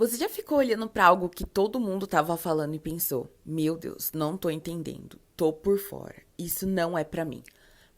Você já ficou olhando pra algo que todo mundo tava falando e pensou: meu Deus, não tô entendendo, tô por fora, isso não é pra mim.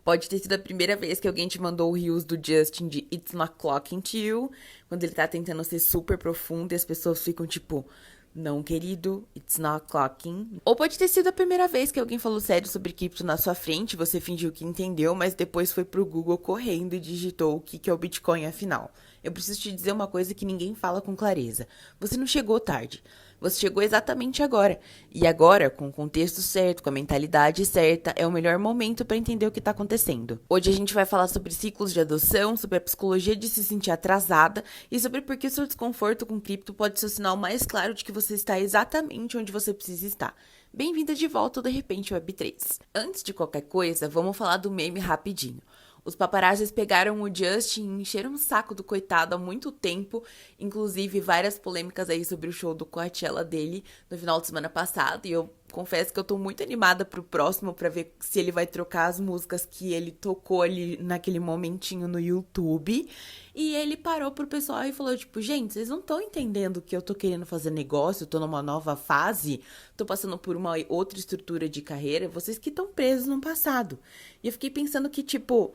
Pode ter sido a primeira vez que alguém te mandou o reels do Justin de It's Not Clocking to You, quando ele tá tentando ser super profundo e as pessoas ficam tipo: não, querido, it's not clocking. Ou pode ter sido a primeira vez que alguém falou sério sobre cripto na sua frente, você fingiu que entendeu, mas depois foi pro Google correndo e digitou o que é o Bitcoin afinal. Eu preciso te dizer uma coisa que ninguém fala com clareza. Você não chegou tarde. Você chegou exatamente agora. E agora, com o contexto certo, com a mentalidade certa, é o melhor momento para entender o que está acontecendo. Hoje a gente vai falar sobre ciclos de adoção, sobre a psicologia de se sentir atrasada e sobre por que o seu desconforto com cripto pode ser o sinal mais claro de que você está exatamente onde você precisa estar. Bem-vinda de volta ao De Repente Web3. Antes de qualquer coisa, vamos falar do meme rapidinho. Os paparazzis pegaram o Justin e encheram o saco do coitado há muito tempo, inclusive várias polêmicas aí sobre o show do Coachella dele no final de semana passado, e eu confesso que eu tô muito animada pro próximo pra ver se ele vai trocar as músicas que ele tocou ali naquele momentinho no YouTube. E ele parou pro pessoal e falou, tipo, gente, vocês não estão entendendo que eu tô querendo fazer negócio, eu tô numa nova fase, tô passando por uma outra estrutura de carreira, vocês que estão presos no passado. E eu fiquei pensando que, tipo,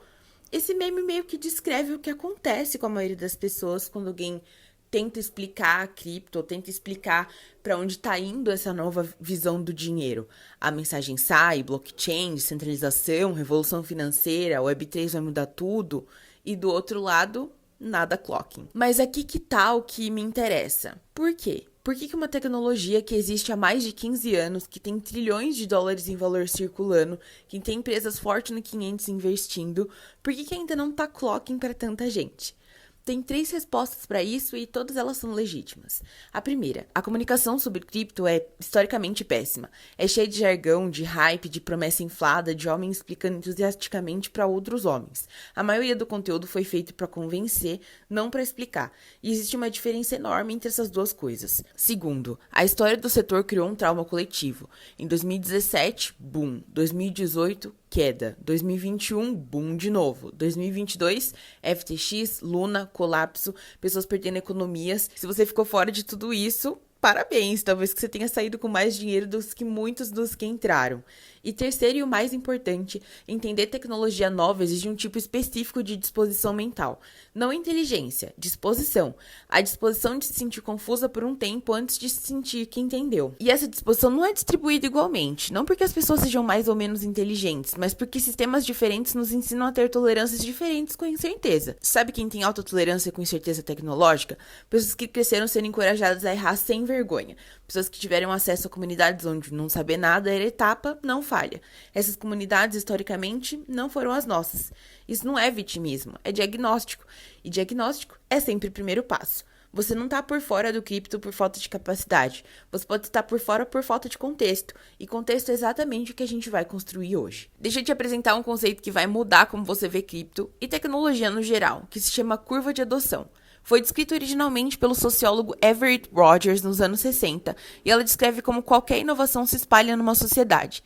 esse meme meio que descreve o que acontece com a maioria das pessoas quando alguém tenta explicar a cripto, ou tenta explicar para onde está indo essa nova visão do dinheiro. A mensagem sai, blockchain, descentralização, revolução financeira, Web3 vai mudar tudo, e do outro lado, nada clocking. Mas aqui que tá o que me interessa. Por quê? Por que uma tecnologia que existe há mais de 15 anos, que tem trilhões de dólares em valor circulando, que tem empresas Fortune 500 investindo, por que ainda não tá clocking para tanta gente? Tem 3 respostas para isso e todas elas são legítimas. A primeira, a comunicação sobre cripto é historicamente péssima. É cheia de jargão, de hype, de promessa inflada, de homens explicando entusiasticamente para outros homens. A maioria do conteúdo foi feito para convencer, não para explicar. E existe uma diferença enorme entre essas duas coisas. Segundo, a história do setor criou um trauma coletivo. Em 2017, boom. 2018, queda. 2021, boom de novo. 2022, FTX, Luna, colapso, pessoas perdendo economias. Se você ficou fora de tudo isso, parabéns, talvez que você tenha saído com mais dinheiro dos que muitos dos que entraram. E terceiro e o mais importante, entender tecnologia nova exige um tipo específico de disposição mental. Não inteligência, disposição. A disposição de se sentir confusa por um tempo antes de se sentir que entendeu. E essa disposição não é distribuída igualmente, não porque as pessoas sejam mais ou menos inteligentes, mas porque sistemas diferentes nos ensinam a ter tolerâncias diferentes com incerteza. Sabe quem tem alta tolerância com incerteza tecnológica? Pessoas que cresceram sendo encorajadas a errar sem vergonha. Pessoas que tiveram acesso a comunidades onde não saber nada era etapa, não falha. Essas comunidades, historicamente, não foram as nossas. Isso não é vitimismo, é diagnóstico. E diagnóstico é sempre o primeiro passo. Você não está por fora do cripto por falta de capacidade. Você pode estar por fora por falta de contexto. E contexto é exatamente o que a gente vai construir hoje. Deixa eu te apresentar um conceito que vai mudar como você vê cripto e tecnologia no geral, que se chama curva de adoção. Foi descrito originalmente pelo sociólogo Everett Rogers nos anos 60 e ela descreve como qualquer inovação se espalha numa sociedade.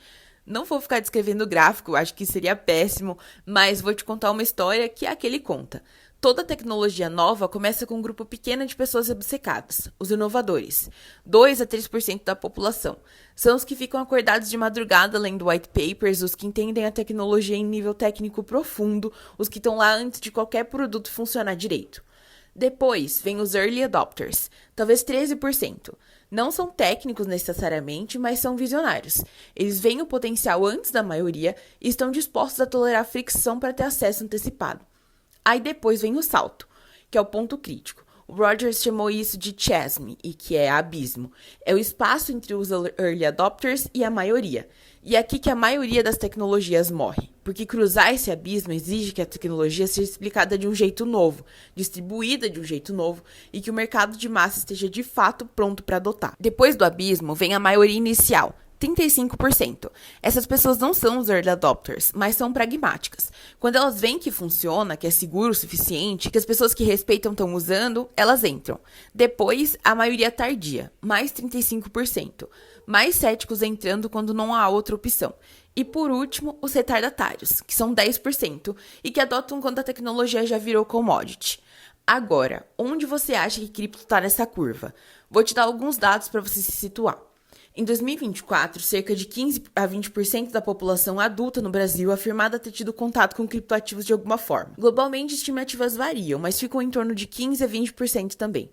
Não vou ficar descrevendo o gráfico, acho que seria péssimo, mas vou te contar uma história que é a que ele conta. Toda tecnologia nova começa com um grupo pequeno de pessoas obcecadas, os inovadores. 2 a 3% da população. São os que ficam acordados de madrugada lendo white papers, os que entendem a tecnologia em nível técnico profundo, os que estão lá antes de qualquer produto funcionar direito. Depois, vem os early adopters, talvez 13%. Não são técnicos necessariamente, mas são visionários. Eles veem o potencial antes da maioria e estão dispostos a tolerar fricção para ter acesso antecipado. Aí depois vem o salto, que é o ponto crítico. O Rogers chamou isso de chasm, e que é abismo. É o espaço entre os early adopters e a maioria. E é aqui que a maioria das tecnologias morre. Porque cruzar esse abismo exige que a tecnologia seja explicada de um jeito novo, distribuída de um jeito novo, e que o mercado de massa esteja de fato pronto para adotar. Depois do abismo vem a maioria inicial, 35%. Essas pessoas não são os early adopters, mas são pragmáticas. Quando elas veem que funciona, que é seguro o suficiente, que as pessoas que respeitam estão usando, elas entram. Depois, a maioria tardia, mais 35%. Mais céticos entrando quando não há outra opção. E por último, os retardatários, que são 10%, e que adotam quando a tecnologia já virou commodity. Agora, onde você acha que cripto está nessa curva? Vou te dar alguns dados para você se situar. Em 2024, cerca de 15 a 20% da população adulta no Brasil é afirmada ter tido contato com criptoativos de alguma forma. Globalmente, estimativas variam, mas ficam em torno de 15 a 20% também.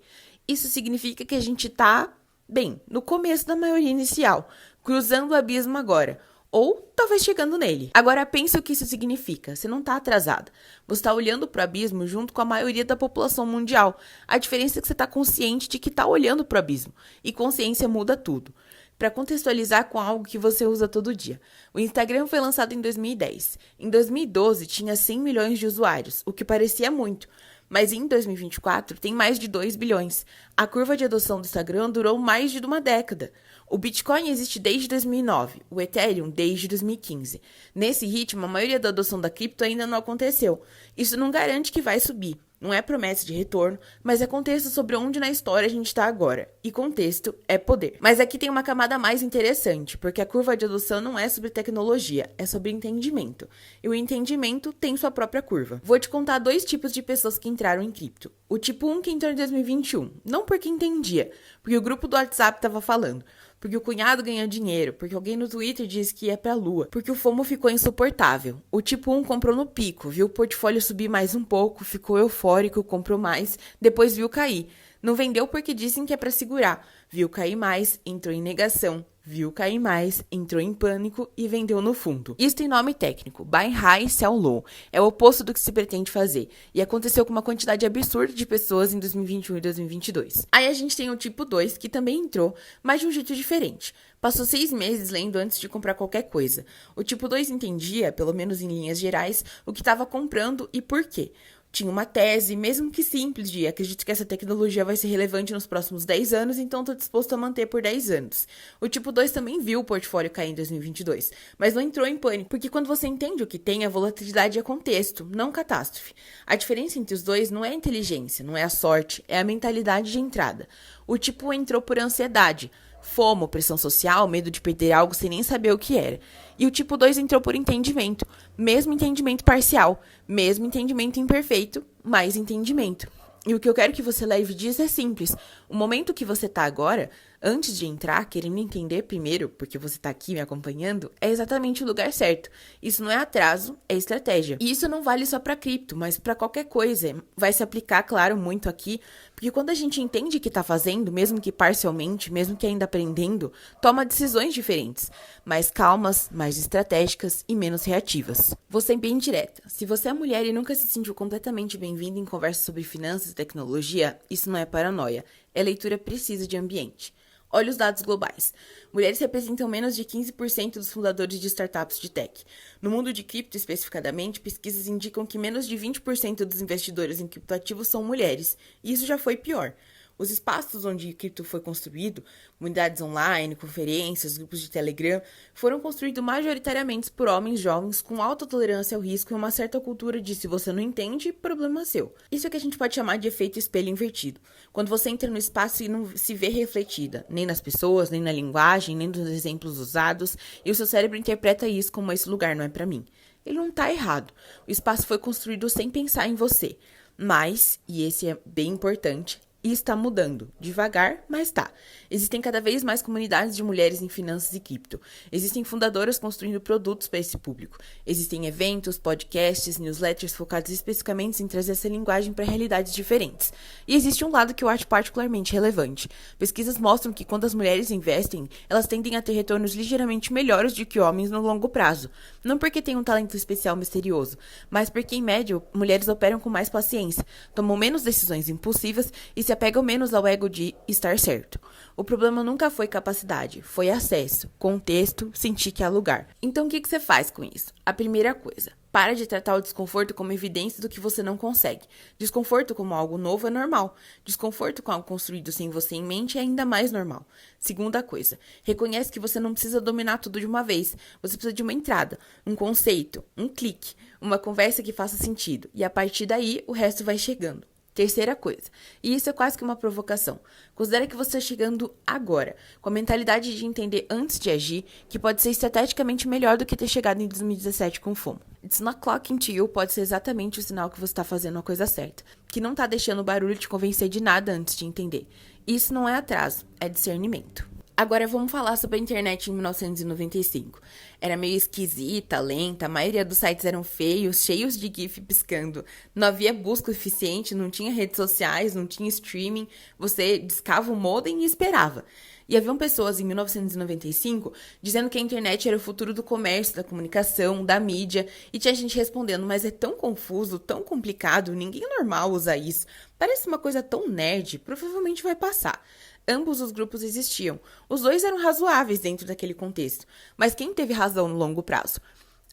Isso significa que a gente está, bem, no começo da maioria inicial, cruzando o abismo agora, ou talvez chegando nele. Agora pensa o que isso significa. Você não está atrasada. Você está olhando para o abismo junto com a maioria da população mundial. A diferença é que você está consciente de que está olhando para o abismo. E consciência muda tudo. Para contextualizar com algo que você usa todo dia. O Instagram foi lançado em 2010. Em 2012, tinha 100 milhões de usuários, o que parecia muito. Mas em 2024, tem mais de 2 bilhões. A curva de adoção do Instagram durou mais de uma década. O Bitcoin existe desde 2009, o Ethereum desde 2015. Nesse ritmo, a maioria da adoção da cripto ainda não aconteceu. Isso não garante que vai subir. Não é promessa de retorno, mas é contexto sobre onde na história a gente está agora. E contexto é poder. Mas aqui tem uma camada mais interessante, porque a curva de adoção não é sobre tecnologia, é sobre entendimento. E o entendimento tem sua própria curva. Vou te contar 2 tipos de pessoas que entraram em cripto. O tipo 1 que entrou em 2021, não porque entendia, porque o grupo do WhatsApp estava falando. Porque o cunhado ganhou dinheiro, porque alguém no Twitter disse que ia pra lua, porque o FOMO ficou insuportável. O tipo 1 comprou no pico, viu o portfólio subir mais um pouco, ficou eufórico, comprou mais, depois viu cair. Não vendeu porque dizem que é pra segurar. Viu cair mais, entrou em negação. Viu cair mais, entrou em pânico e vendeu no fundo. Isso tem nome técnico, buy high, sell low. É o oposto do que se pretende fazer. E aconteceu com uma quantidade absurda de pessoas em 2021 e 2022. Aí a gente tem o tipo 2, que também entrou, mas de um jeito diferente. Passou 6 meses lendo antes de comprar qualquer coisa. O tipo 2 entendia, pelo menos em linhas gerais, o que estava comprando e por quê. Tinha uma tese, mesmo que simples, de acredito que essa tecnologia vai ser relevante nos próximos 10 anos, então estou disposto a manter por 10 anos. O tipo 2 também viu o portfólio cair em 2022, mas não entrou em pânico, porque quando você entende o que tem, a volatilidade é contexto, não catástrofe. A diferença entre os dois não é a inteligência, não é a sorte, é a mentalidade de entrada. O tipo 1 entrou por ansiedade, FOMO, pressão social, medo de perder algo sem nem saber o que era. E o tipo 2 entrou por entendimento, mesmo entendimento parcial, mesmo entendimento imperfeito, mais entendimento. E o que eu quero que você leve disso é simples. O momento que você tá agora, antes de entrar, querendo entender primeiro, porque você tá aqui me acompanhando, é exatamente o lugar certo. Isso não é atraso, é estratégia. E isso não vale só para cripto, mas para qualquer coisa. Vai se aplicar, claro, muito aqui, porque quando a gente entende o que tá fazendo, mesmo que parcialmente, mesmo que ainda aprendendo, toma decisões diferentes, mais calmas, mais estratégicas e menos reativas. Vou ser bem direta. Se você é mulher e nunca se sentiu completamente bem-vinda em conversas sobre finanças e tecnologia, isso não é paranoia, é leitura precisa de ambiente. Olha os dados globais. Mulheres representam menos de 15% dos fundadores de startups de tech. No mundo de cripto, especificadamente, pesquisas indicam que menos de 20% dos investidores em criptoativos são mulheres, e isso já foi pior. Os espaços onde cripto foi construído, comunidades online, conferências, grupos de Telegram, foram construídos majoritariamente por homens jovens com alta tolerância ao risco e uma certa cultura de se você não entende, problema seu. Isso é que a gente pode chamar de efeito espelho invertido. Quando você entra no espaço e não se vê refletida, nem nas pessoas, nem na linguagem, nem nos exemplos usados, e o seu cérebro interpreta isso como esse lugar não é para mim. Ele não está errado. O espaço foi construído sem pensar em você. Mas, e esse é bem importante, e está mudando, devagar, mas tá. Existem cada vez mais comunidades de mulheres em finanças e cripto. Existem fundadoras construindo produtos para esse público. Existem eventos, podcasts, newsletters focados especificamente em trazer essa linguagem para realidades diferentes. E existe um lado que eu acho particularmente relevante. Pesquisas mostram que quando as mulheres investem, elas tendem a ter retornos ligeiramente melhores do que homens no longo prazo. Não porque têm um talento especial misterioso, mas porque, em média, mulheres operam com mais paciência, tomam menos decisões impulsivas e se apegam menos ao ego de estar certo. O problema nunca foi capacidade, foi acesso, contexto, sentir que há lugar. Então o que você faz com isso? A primeira coisa, para de tratar o desconforto como evidência do que você não consegue. Desconforto como algo novo é normal. Desconforto com algo construído sem você em mente é ainda mais normal. Segunda coisa, reconhece que você não precisa dominar tudo de uma vez. Você precisa de uma entrada, um conceito, um clique, uma conversa que faça sentido. E a partir daí, o resto vai chegando. Terceira coisa, e isso é quase que uma provocação, considere que você está chegando agora, com a mentalidade de entender antes de agir, que pode ser estrategicamente melhor do que ter chegado em 2017 com FOMO. It's not clocking to you pode ser exatamente o sinal que você está fazendo a coisa certa, que não está deixando o barulho te convencer de nada antes de entender. Isso não é atraso, é discernimento. Agora vamos falar sobre a internet em 1995. Era meio esquisita, lenta, a maioria dos sites eram feios, cheios de GIF piscando. Não havia busca eficiente, não tinha redes sociais, não tinha streaming. Você discava o modem e esperava. E haviam pessoas em 1995 dizendo que a internet era o futuro do comércio, da comunicação, da mídia. E tinha gente respondendo, mas é tão confuso, tão complicado, ninguém normal usa isso. Parece uma coisa tão nerd, provavelmente vai passar. Ambos os grupos existiam. Os dois eram razoáveis dentro daquele contexto. Mas quem teve razão no longo prazo?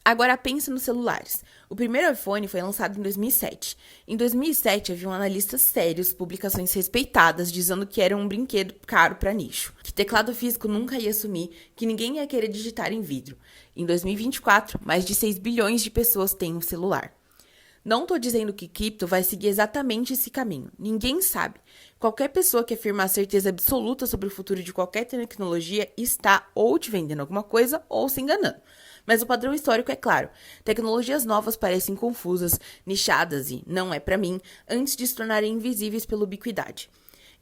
Agora pense nos celulares. O primeiro iPhone foi lançado em 2007. Em 2007, haviam analistas sérios, publicações respeitadas, dizendo que era um brinquedo caro para nicho, que teclado físico nunca ia sumir, que ninguém ia querer digitar em vidro. Em 2024, mais de 6 bilhões de pessoas têm um celular. Não estou dizendo que cripto vai seguir exatamente esse caminho. Ninguém sabe. Qualquer pessoa que afirmar certeza absoluta sobre o futuro de qualquer tecnologia está ou te vendendo alguma coisa ou se enganando. Mas o padrão histórico é claro. Tecnologias novas parecem confusas, nichadas e não é para mim, antes de se tornarem invisíveis pela ubiquidade.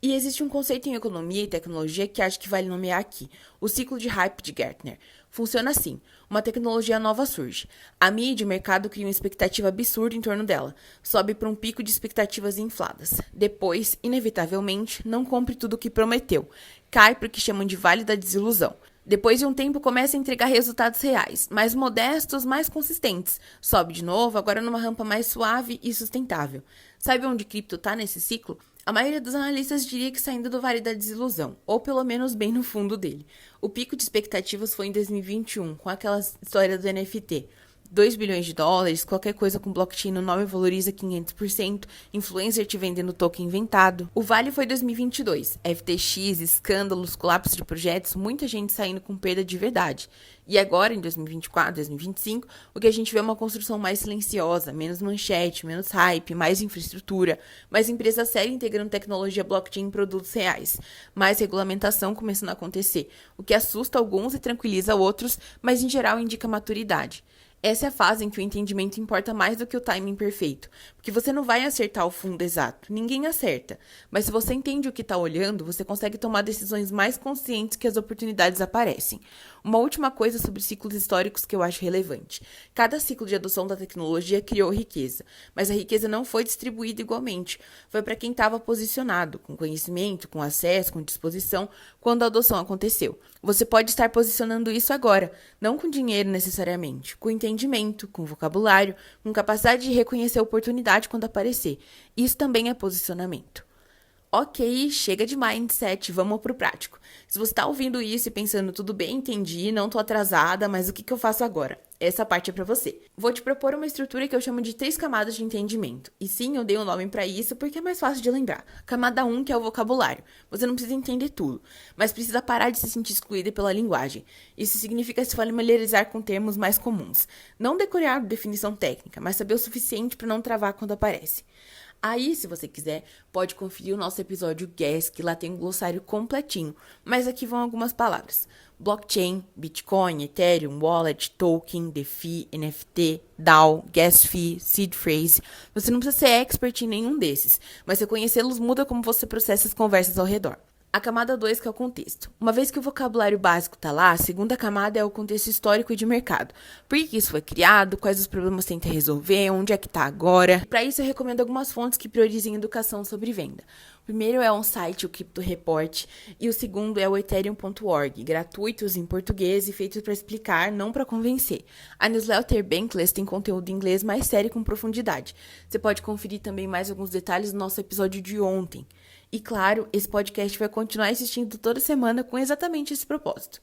E existe um conceito em economia e tecnologia que acho que vale nomear aqui, o ciclo de hype de Gartner. Funciona assim, uma tecnologia nova surge. A mídia e o mercado criam uma expectativa absurda em torno dela, sobe para um pico de expectativas infladas. Depois, inevitavelmente, não cumpre tudo o que prometeu, cai para o que chamam de vale da desilusão. Depois de um tempo, começa a entregar resultados reais, mais modestos, mais consistentes. Sobe de novo, agora numa rampa mais suave e sustentável. Sabe onde cripto está nesse ciclo? A maioria dos analistas diria que saindo do vale da desilusão, ou pelo menos bem no fundo dele. O pico de expectativas foi em 2021, com aquela história do NFT. 2 bilhões de dólares, qualquer coisa com blockchain no nome valoriza 500%, influencer te vendendo token inventado. O vale foi 2022, FTX, escândalos, colapso de projetos, muita gente saindo com perda de verdade. E agora, em 2024, 2025, o que a gente vê é uma construção mais silenciosa, menos manchete, menos hype, mais infraestrutura, mais empresa séria integrando tecnologia blockchain em produtos reais, mais regulamentação começando a acontecer, o que assusta alguns e tranquiliza outros, mas em geral indica maturidade. Essa é a fase em que o entendimento importa mais do que o timing perfeito, porque você não vai acertar o fundo exato, ninguém acerta, mas se você entende o que está olhando, você consegue tomar decisões mais conscientes que as oportunidades aparecem. Uma última coisa sobre ciclos históricos que eu acho relevante. Cada ciclo de adoção da tecnologia criou riqueza, mas a riqueza não foi distribuída igualmente, foi para quem estava posicionado, com conhecimento, com acesso, com disposição, quando a adoção aconteceu. Você pode estar posicionando isso agora, não com dinheiro necessariamente, com entendimento, com vocabulário, com capacidade de reconhecer a oportunidade quando aparecer. Isso também é posicionamento. Ok, chega de mindset, vamos pro prático. Se você tá ouvindo isso e pensando, tudo bem, entendi, não tô atrasada, mas o que eu faço agora? Essa parte é pra você. Vou te propor uma estrutura que eu chamo de 3 camadas de entendimento. E sim, eu dei um nome pra isso porque é mais fácil de lembrar. Camada 1, que é o vocabulário. Você não precisa entender tudo, mas precisa parar de se sentir excluída pela linguagem. Isso significa se familiarizar com termos mais comuns. Não decorar definição técnica, mas saber o suficiente pra não travar quando aparece. Aí, se você quiser, pode conferir o nosso episódio Gas, que lá tem um glossário completinho, mas aqui vão algumas palavras. Blockchain, Bitcoin, Ethereum, Wallet, Token, DeFi, NFT, DAO, Gas Fee, Seed Phrase. Você não precisa ser expert em nenhum desses, mas se conhecê-los muda como você processa as conversas ao redor. A camada 2, que é o contexto. Uma vez que o vocabulário básico está lá, a segunda camada é o contexto histórico e de mercado. Por que isso foi criado, quais os problemas tenta resolver, onde é que está agora. Para isso, eu recomendo algumas fontes que priorizem educação sobre venda. O primeiro é um site, o Crypto Report, e o segundo é o ethereum.org, gratuitos em português e feitos para explicar, não para convencer. A newsletter Bankless tem conteúdo em inglês mais sério e com profundidade. Você pode conferir também mais alguns detalhes no nosso episódio de ontem. E claro, esse podcast vai continuar existindo toda semana com exatamente esse propósito.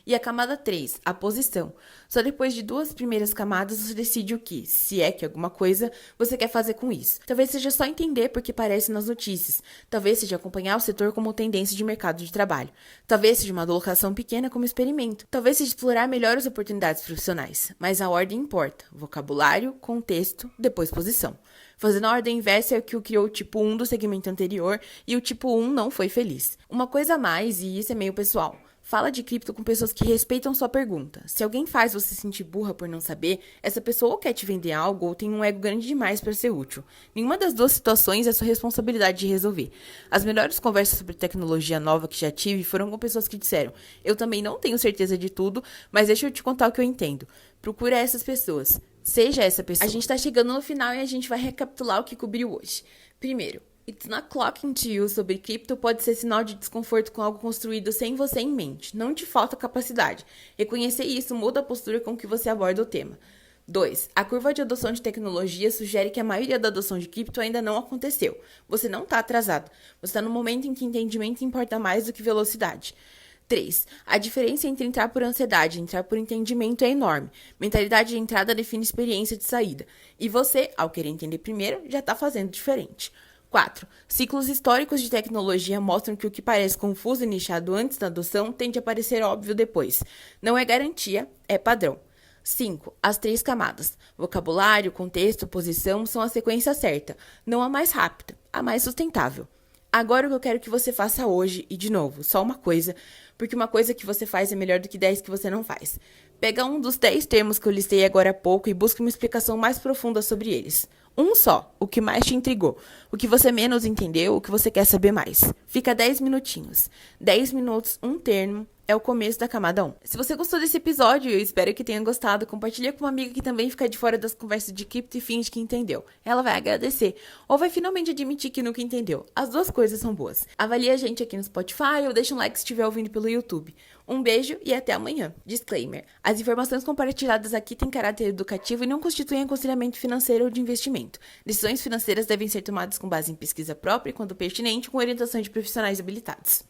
E a camada 3, a posição. Só depois de 2 primeiras camadas você decide o que, se é que alguma coisa, você quer fazer com isso. Talvez seja só entender porque parece nas notícias. Talvez seja acompanhar o setor como tendência de mercado de trabalho. Talvez seja uma alocação pequena como experimento. Talvez seja explorar melhor as oportunidades profissionais. Mas a ordem importa. Vocabulário, contexto, depois posição. Fazendo a ordem inversa é o que criou o tipo 1 do segmento anterior e o tipo 1 não foi feliz. Uma coisa a mais, e isso é meio pessoal. Fala de cripto com pessoas que respeitam sua pergunta. Se alguém faz você se sentir burra por não saber, essa pessoa ou quer te vender algo ou tem um ego grande demais para ser útil. Nenhuma das duas situações é sua responsabilidade de resolver. As melhores conversas sobre tecnologia nova que já tive foram com pessoas que disseram: eu também não tenho certeza de tudo, mas deixa eu te contar o que eu entendo. Procura essas pessoas. Seja essa pessoa. A gente tá chegando no final e a gente vai recapitular o que cobriu hoje. Primeiro, It's not clocking to you sobre cripto pode ser sinal de desconforto com algo construído sem você em mente. Não te falta capacidade. Reconhecer isso muda a postura com que você aborda o tema. 2. A curva de adoção de tecnologia sugere que a maioria da adoção de cripto ainda não aconteceu. Você não está atrasado. Você está no momento em que entendimento importa mais do que velocidade. 3. A diferença entre entrar por ansiedade e entrar por entendimento é enorme. Mentalidade de entrada define experiência de saída. E você, ao querer entender primeiro, já está fazendo diferente. 4. Ciclos históricos de tecnologia mostram que o que parece confuso e nichado antes da adoção tende a parecer óbvio depois. Não é garantia, é padrão. 5. As 3 camadas. Vocabulário, contexto, posição são a sequência certa, não a mais rápida, a mais sustentável. Agora o que eu quero que você faça hoje, e de novo, só uma coisa, porque uma coisa que você faz é melhor do que 10 que você não faz. Pega um dos 10 termos que eu listei agora há pouco e busca uma explicação mais profunda sobre eles. Um só, o que mais te intrigou, o que você menos entendeu, o que você quer saber mais. Fica 10 minutinhos. 10 minutos, um termo, é o começo da camada 1. Se você gostou desse episódio, eu espero que tenha gostado. Compartilha com uma amiga que também fica de fora das conversas de cripto e finge que entendeu. Ela vai agradecer, ou vai finalmente admitir que nunca entendeu. As duas coisas são boas. Avalie a gente aqui no Spotify ou deixa um like se estiver ouvindo pelo YouTube. Um beijo e até amanhã. Disclaimer: as informações compartilhadas aqui têm caráter educativo e não constituem aconselhamento financeiro ou de investimento. Decisões financeiras devem ser tomadas com base em pesquisa própria e, quando pertinente, com orientação de profissionais habilitados.